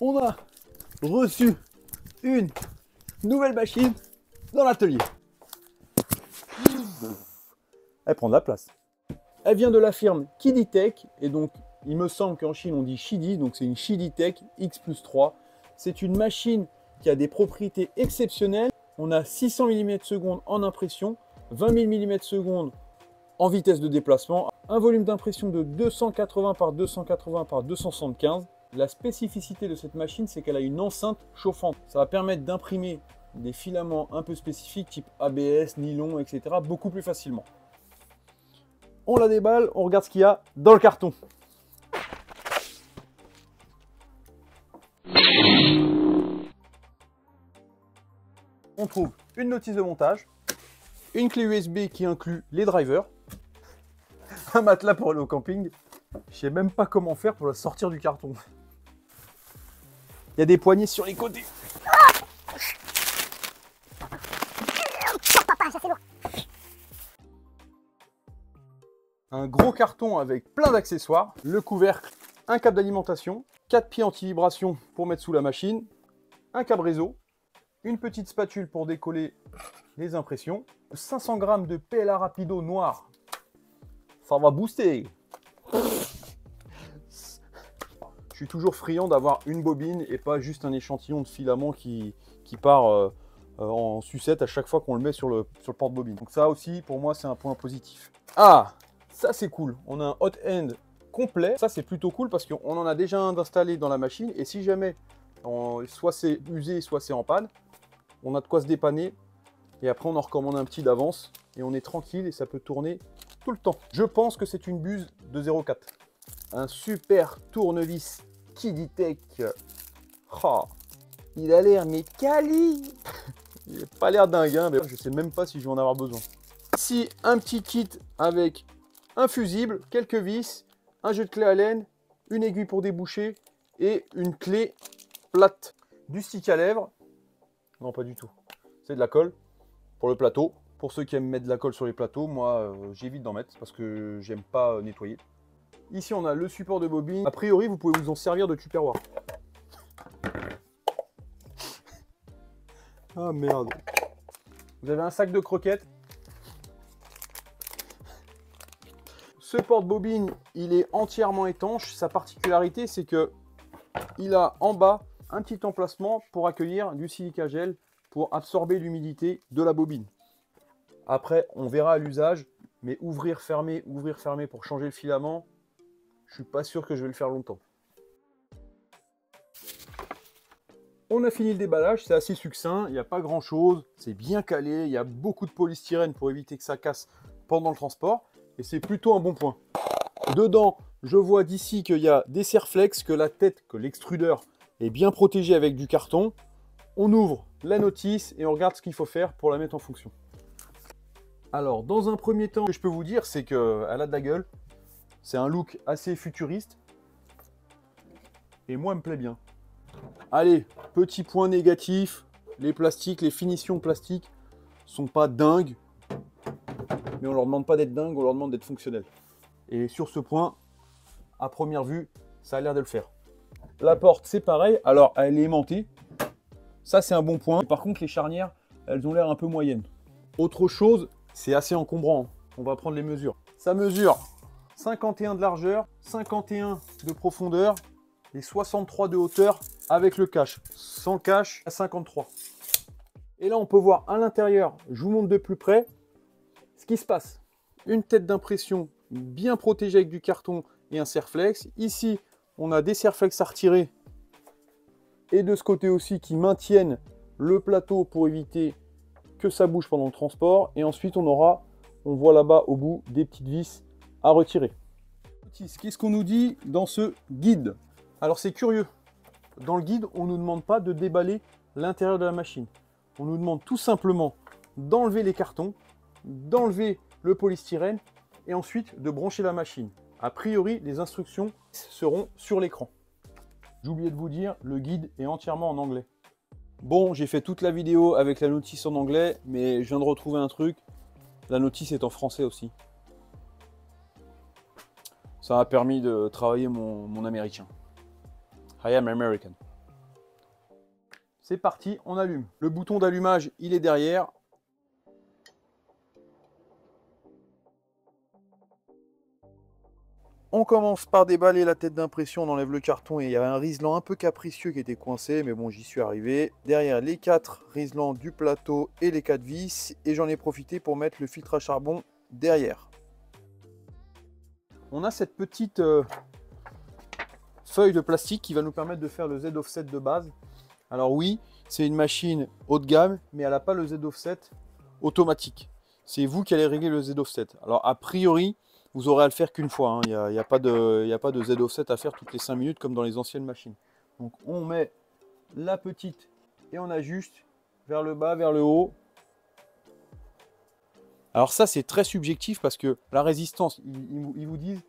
On a reçu une nouvelle machine dans l'atelier. Elle prend de la place. Elle vient de la firme Kiditech et donc il me semble qu'en Chine on dit Shidi, donc c'est une Shiditech X+3. C'est une machine qui a des propriétés exceptionnelles. On a 600 mm/s en impression, 20 000 mm/s en vitesse de déplacement, un volume d'impression de 280 par 280 par 275. La spécificité de cette machine, c'est qu'elle a une enceinte chauffante. Ça va permettre d'imprimer des filaments un peu spécifiques, type ABS, nylon, etc., beaucoup plus facilement. On la déballe, on regarde ce qu'il y a dans le carton. On trouve une notice de montage, une clé USB qui inclut les drivers, un matelas pour aller au camping. Je sais même pas comment faire pour la sortir du carton. Il y a des poignées sur les côtés. Un gros carton avec plein d'accessoires, le couvercle, un câble d'alimentation, 4 pieds anti-vibration pour mettre sous la machine, un câble réseau, une petite spatule pour décoller les impressions, 500 g de PLA Rapido noir. Ça va booster. Je suis toujours friand d'avoir une bobine et pas juste un échantillon de filament qui part en sucette à chaque fois qu'on le met sur le porte-bobine. Donc ça aussi, pour moi, c'est un point positif. Ah, ça c'est cool. On a un hot end complet. Ça c'est plutôt cool parce qu'on en a déjà un installé dans la machine. Et si jamais, soit c'est usé, soit c'est en panne, on a de quoi se dépanner. Et après, on en recommande un petit d'avance. Et on est tranquille et ça peut tourner tout le temps. Je pense que c'est une buse de 0,4. Un super tournevis Kiditech. Oh, il a l'air mais quali. Il n'a pas l'air dingue, hein, mais je sais même pas si je vais en avoir besoin. Ici, un petit kit avec un fusible, quelques vis, un jeu de clé à laine, une aiguille pour déboucher et une clé plate. Du stick à lèvres. Non, pas du tout. C'est de la colle pour le plateau. Pour ceux qui aiment mettre de la colle sur les plateaux, moi j'évite d'en mettre parce que j'aime pas nettoyer. Ici on a le support de bobine. A priori vous pouvez vous en servir de tupperware. Ah merde. Vous avez un sac de croquettes. Ce porte-bobine, il est entièrement étanche. Sa particularité, c'est que il a en bas un petit emplacement pour accueillir du silica gel pour absorber l'humidité de la bobine. Après, on verra à l'usage, mais ouvrir, fermer pour changer le filament, je suis pas sûr que je vais le faire longtemps. On a fini le déballage, c'est assez succinct, il n'y a pas grand chose, c'est bien calé, il y a beaucoup de polystyrène pour éviter que ça casse pendant le transport, et c'est plutôt un bon point. Dedans, je vois d'ici qu'il y a des serre-flex, que la tête, que l'extrudeur est bien protégé avec du carton. On ouvre la notice et on regarde ce qu'il faut faire pour la mettre en fonction. Alors, dans un premier temps, ce que je peux vous dire, c'est qu'elle a de la gueule. C'est un look assez futuriste. Et moi, elle me plaît bien. Allez, petit point négatif. Les plastiques, les finitions plastiques sont pas dingues. Mais on leur demande pas d'être dingues, on leur demande d'être fonctionnels. Et sur ce point, à première vue, ça a l'air de le faire. La porte, c'est pareil. Alors, elle est aimantée. Ça, c'est un bon point. Par contre, les charnières, elles ont l'air un peu moyennes. Autre chose, c'est assez encombrant. On va prendre les mesures. Ça mesure 51 de largeur, 51 de profondeur et 63 de hauteur avec le cache. Sans cache, à 53. Et là, on peut voir à l'intérieur, je vous montre de plus près ce qui se passe. Une tête d'impression bien protégée avec du carton et un serre-flex. Ici, on a des serre-flex à retirer. Et de ce côté aussi, qui maintiennent le plateau pour éviter que ça bouge pendant le transport. Et ensuite, on voit là-bas au bout des petites vis à retirer. Qu'est-ce qu'on nous dit dans ce guide? Alors c'est curieux. Dans le guide, on ne nous demande pas de déballer l'intérieur de la machine. On nous demande tout simplement d'enlever les cartons, d'enlever le polystyrène et ensuite de brancher la machine. A priori, les instructions seront sur l'écran. J'ai oublié de vous dire, le guide est entièrement en anglais. Bon, j'ai fait toute la vidéo avec la notice en anglais, mais je viens de retrouver un truc. La notice est en français aussi. Ça m'a permis de travailler mon américain. I am American. C'est parti, on allume. Le bouton d'allumage, il est derrière. On commence par déballer la tête d'impression, on enlève le carton et il y avait un riselant un peu capricieux qui était coincé, mais bon, j'y suis arrivé. Derrière, les 4 riselants du plateau et les 4 vis, et j'en ai profité pour mettre le filtre à charbon derrière. On a cette petite feuille de plastique qui va nous permettre de faire le Z-offset de base. Alors oui, c'est une machine haut de gamme, mais elle n'a pas le Z-offset automatique. C'est vous qui allez régler le Z-offset. Alors a priori, vous aurez à le faire qu'une fois. Hein. Il n'y a pas de Z-offset à faire toutes les 5 minutes comme dans les anciennes machines. Donc on met la petite et on ajuste vers le bas, vers le haut. Alors ça, c'est très subjectif parce que la résistance, ils vous disent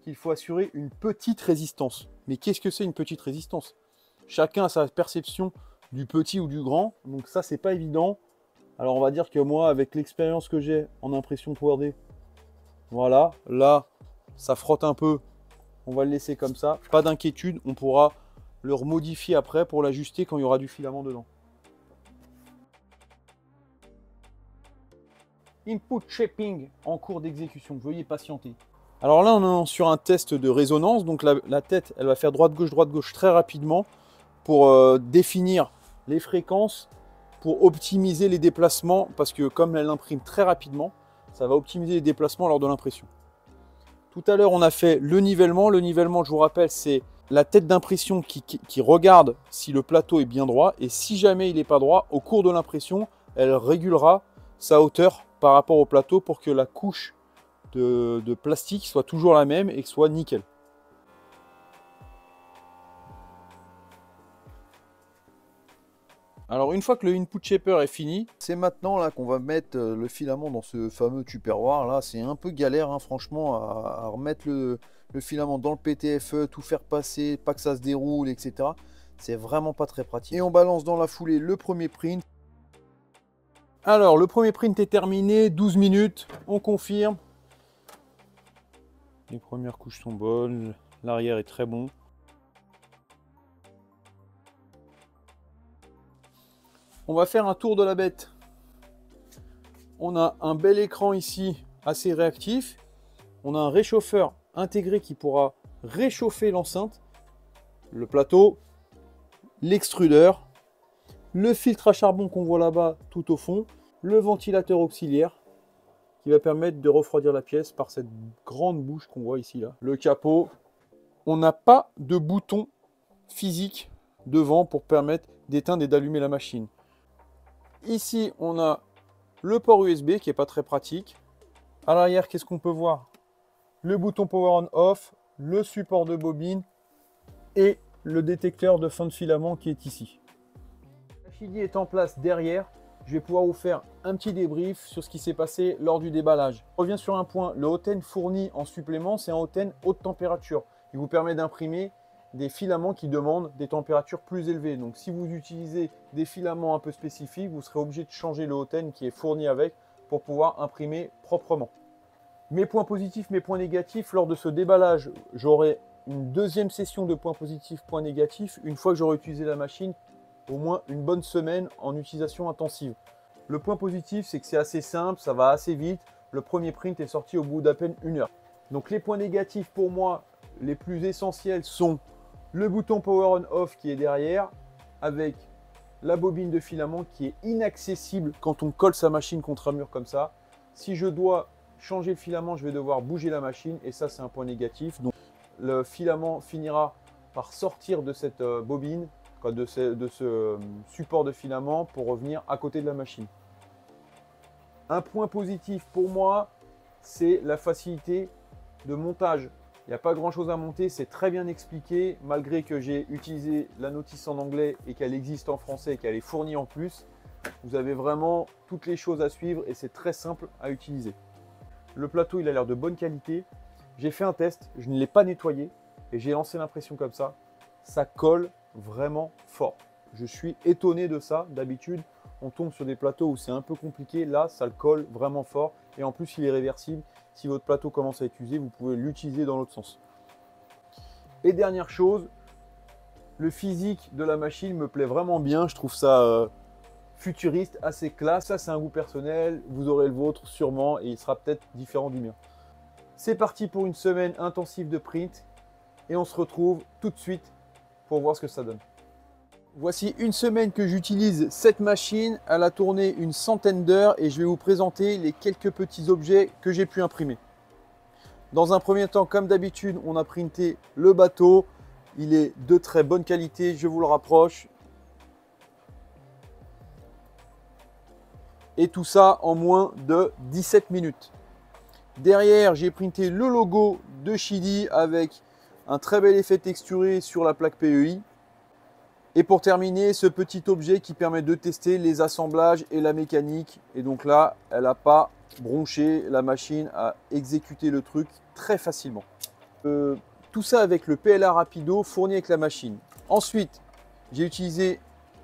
qu'il faut assurer une petite résistance. Mais qu'est-ce que c'est une petite résistance? Chacun a sa perception du petit ou du grand. Donc ça, c'est pas évident. Alors on va dire que moi, avec l'expérience que j'ai en impression 3D, voilà, là, ça frotte un peu. On va le laisser comme ça. Pas d'inquiétude, on pourra le remodifier après pour l'ajuster quand il y aura du filament dedans. Input shaping en cours d'exécution. Veuillez patienter. Alors là, on est sur un test de résonance. Donc la tête, elle va faire droite-gauche très rapidement pour définir les fréquences, pour optimiser les déplacements. Parce que comme elle imprime très rapidement, ça va optimiser les déplacements lors de l'impression. Tout à l'heure, on a fait le nivellement. Le nivellement, je vous rappelle, c'est la tête d'impression qui regarde si le plateau est bien droit. Et si jamais il n'est pas droit, au cours de l'impression, elle régulera sa hauteur par rapport au plateau pour que la couche de plastique soit toujours la même et que soit nickel. Alors une fois que le input shaper est fini, c'est maintenant là qu'on va mettre le filament dans ce fameux tupperware. Là, c'est un peu galère, hein, franchement, à remettre le filament dans le PTFE, tout faire passer, pas que ça se déroule, etc. C'est vraiment pas très pratique. Et on balance dans la foulée le premier print. Alors, le premier print est terminé, 12 minutes, on confirme. Les premières couches sont bonnes, l'arrière est très bon. On va faire un tour de la bête. On a un bel écran ici, assez réactif. On a un réchauffeur intégré qui pourra réchauffer l'enceinte, le plateau, l'extrudeur, le filtre à charbon qu'on voit là-bas tout au fond, le ventilateur auxiliaire qui va permettre de refroidir la pièce par cette grande bouche qu'on voit ici là. Le capot, on n'a pas de bouton physique devant pour permettre d'éteindre et d'allumer la machine. Ici, on a le port USB qui n'est pas très pratique. À l'arrière, qu'est-ce qu'on peut voir? Le bouton Power On Off, le support de bobine et le détecteur de fin de filament qui est ici. La chili est en place derrière. Je vais pouvoir vous faire un petit débrief sur ce qui s'est passé lors du déballage. Je reviens sur un point. Le Hotène fourni en supplément, c'est un Hotène haute température. Il vous permet d'imprimer des filaments qui demandent des températures plus élevées. Donc si vous utilisez des filaments un peu spécifiques, vous serez obligé de changer le Hotène qui est fourni avec pour pouvoir imprimer proprement. Mes points positifs, mes points négatifs, lors de ce déballage, j'aurai une deuxième session de points positifs, points négatifs, une fois que j'aurai utilisé la machine, au moins une bonne semaine en utilisation intensive. Le point positif, c'est que c'est assez simple, ça va assez vite. Le premier print est sorti au bout d'à peine 1 heure. Donc les points négatifs pour moi, les plus essentiels sont le bouton Power On Off qui est derrière, avec la bobine de filament qui est inaccessible quand on colle sa machine contre un mur comme ça. Si je dois changer le filament, je vais devoir bouger la machine et ça c'est un point négatif. Donc le filament finira par sortir de cette bobine, de ce support de filament pour revenir à côté de la machine. Un point positif pour moi, c'est la facilité de montage. Il n'y a pas grand chose à monter, c'est très bien expliqué, malgré que j'ai utilisé la notice en anglais et qu'elle existe en français et qu'elle est fournie en plus. Vous avez vraiment toutes les choses à suivre et c'est très simple à utiliser. Le plateau, il a l'air de bonne qualité. J'ai fait un test, je ne l'ai pas nettoyé et j'ai lancé l'impression comme ça. Ça colle vraiment fort. Je suis étonné de ça. D'habitude, on tombe sur des plateaux où c'est un peu compliqué. Là, ça le colle vraiment fort. Et en plus, il est réversible. Si votre plateau commence à être usé, vous pouvez l'utiliser dans l'autre sens. Et dernière chose, Le physique de la machine me plaît vraiment bien. Je trouve ça futuriste, assez classe. Ça, c'est un goût personnel. Vous aurez le vôtre sûrement et il sera peut-être différent du mien. C'est parti pour une semaine intensive de print et on se retrouve tout de suite pour voir ce que ça donne. Voici une semaine que j'utilise cette machine. Elle a tourné une centaine d'heures et je vais vous présenter les quelques petits objets que j'ai pu imprimer. Dans un premier temps, comme d'habitude, on a printé le bateau. Il est de très bonne qualité, je vous le rapproche. Et tout ça en moins de 17 minutes. Derrière, j'ai printé le logo de Sheely avec un très bel effet texturé sur la plaque PEI. Et pour terminer, ce petit objet qui permet de tester les assemblages et la mécanique. Et donc là, elle n'a pas bronché, la machine a exécuté le truc très facilement. Tout ça avec le PLA Rapido fourni avec la machine. Ensuite, j'ai utilisé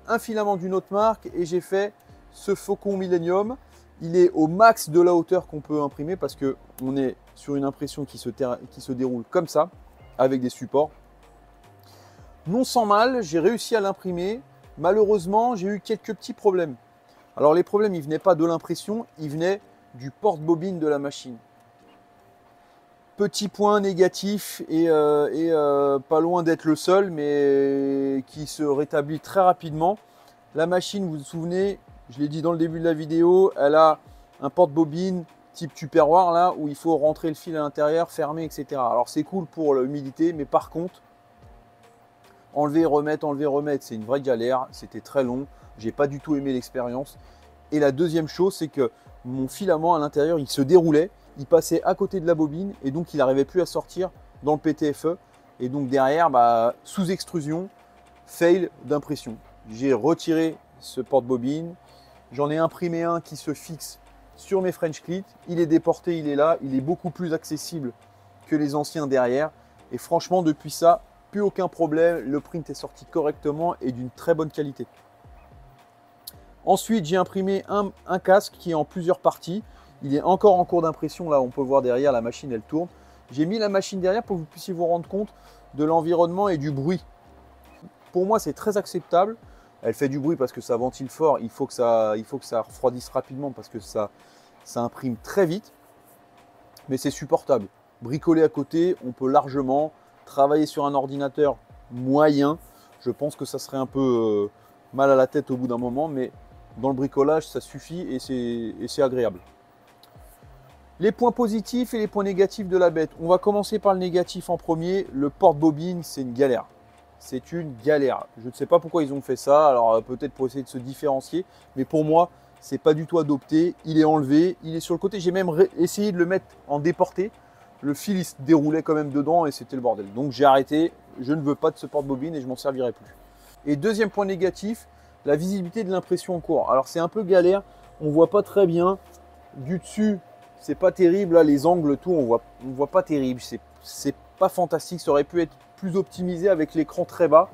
un filament d'une autre marque et j'ai fait ce Faucon Millennium. Il est au max de la hauteur qu'on peut imprimer parce qu'on est sur une impression qui se déroule comme ça, avec des supports. Non sans mal, j'ai réussi à l'imprimer. Malheureusement, j'ai eu quelques petits problèmes. Alors les problèmes, ils ne venaient pas de l'impression, ils venaient du porte-bobine de la machine. Petit point négatif et pas loin d'être le seul, mais qui se rétablit très rapidement. La machine, vous vous souvenez, je l'ai dit dans le début de la vidéo, elle a un porte-bobine type Tupperware là, où il faut rentrer le fil à l'intérieur, fermer, etc. Alors c'est cool pour l'humidité, mais par contre, enlever, remettre, c'est une vraie galère. C'était très long, j'ai pas du tout aimé l'expérience. Et la deuxième chose, c'est que mon filament à l'intérieur, il se déroulait. Il passait à côté de la bobine et donc il n'arrivait plus à sortir dans le PTFE. Et donc derrière, sous extrusion, fail d'impression. J'ai retiré ce porte-bobine. J'en ai imprimé un qui se fixe sur mes French Clit. Il est déporté, il est là. Il est beaucoup plus accessible que les anciens derrière. Et franchement, depuis ça, plus aucun problème. Le print est sorti correctement et d'une très bonne qualité. Ensuite, j'ai imprimé un casque qui est en plusieurs parties. Il est encore en cours d'impression. Là, on peut voir derrière, la machine, elle tourne. J'ai mis la machine derrière pour que vous puissiez vous rendre compte de l'environnement et du bruit. Pour moi, c'est très acceptable. Elle fait du bruit parce que ça ventile fort. Il faut que ça refroidisse rapidement parce que ça imprime très vite. Mais c'est supportable. Bricoler à côté, on peut largement travailler sur un ordinateur moyen. Je pense que ça serait un peu mal à la tête au bout d'un moment, mais dans le bricolage, ça suffit et c'est agréable. Les points positifs et les points négatifs de la bête. On va commencer par le négatif en premier. Le porte-bobine, c'est une galère. C'est une galère. Je ne sais pas pourquoi ils ont fait ça. Alors peut-être pour essayer de se différencier. Mais pour moi, c'est pas du tout adopté. Il est enlevé. Il est sur le côté. J'ai même essayé de le mettre en déporté. Le fil il se déroulait quand même dedans et c'était le bordel. Donc j'ai arrêté. Je ne veux pas de ce porte-bobine et je m'en servirai plus. Et deuxième point négatif, la visibilité de l'impression en cours. Alors c'est un peu galère. On voit pas très bien. Du dessus, c'est pas terrible, là les angles, tout, on voit pas terrible, c'est pas fantastique, ça aurait pu être plus optimisé avec l'écran très bas.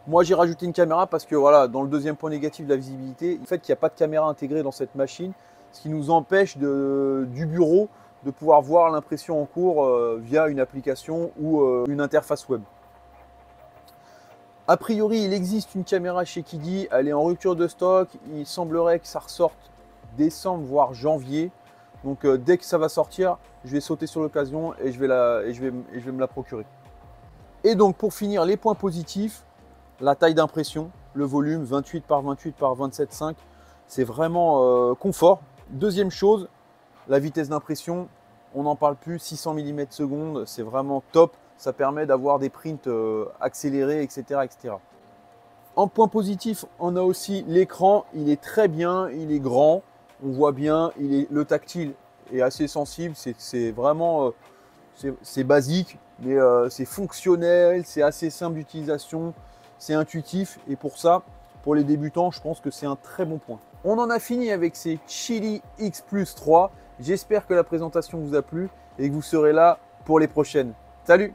Moi j'ai rajouté une caméra parce que voilà, dans le deuxième point négatif de la visibilité, le fait qu'il n'y a pas de caméra intégrée dans cette machine, ce qui nous empêche du bureau de pouvoir voir l'impression en cours via une application ou une interface web. A priori, il existe une caméra chez Kiddy, elle est en rupture de stock, il semblerait que ça ressorte décembre voire janvier. Donc dès que ça va sortir, je vais sauter sur l'occasion et je vais me la procurer. Et donc pour finir, les points positifs, la taille d'impression, le volume 28 par 28 par 27,5, c'est vraiment confort. Deuxième chose, la vitesse d'impression, on n'en parle plus, 600 mm/s, c'est vraiment top. Ça permet d'avoir des prints accélérés, etc., etc. En point positif, on a aussi l'écran, il est très bien, il est grand. On voit bien, le tactile est assez sensible, c'est vraiment c'est basique, mais c'est fonctionnel, c'est assez simple d'utilisation, c'est intuitif et pour ça, pour les débutants, je pense que c'est un très bon point. On en a fini avec ces Sheely X Plus 3. J'espère que la présentation vous a plu et que vous serez là pour les prochaines. Salut!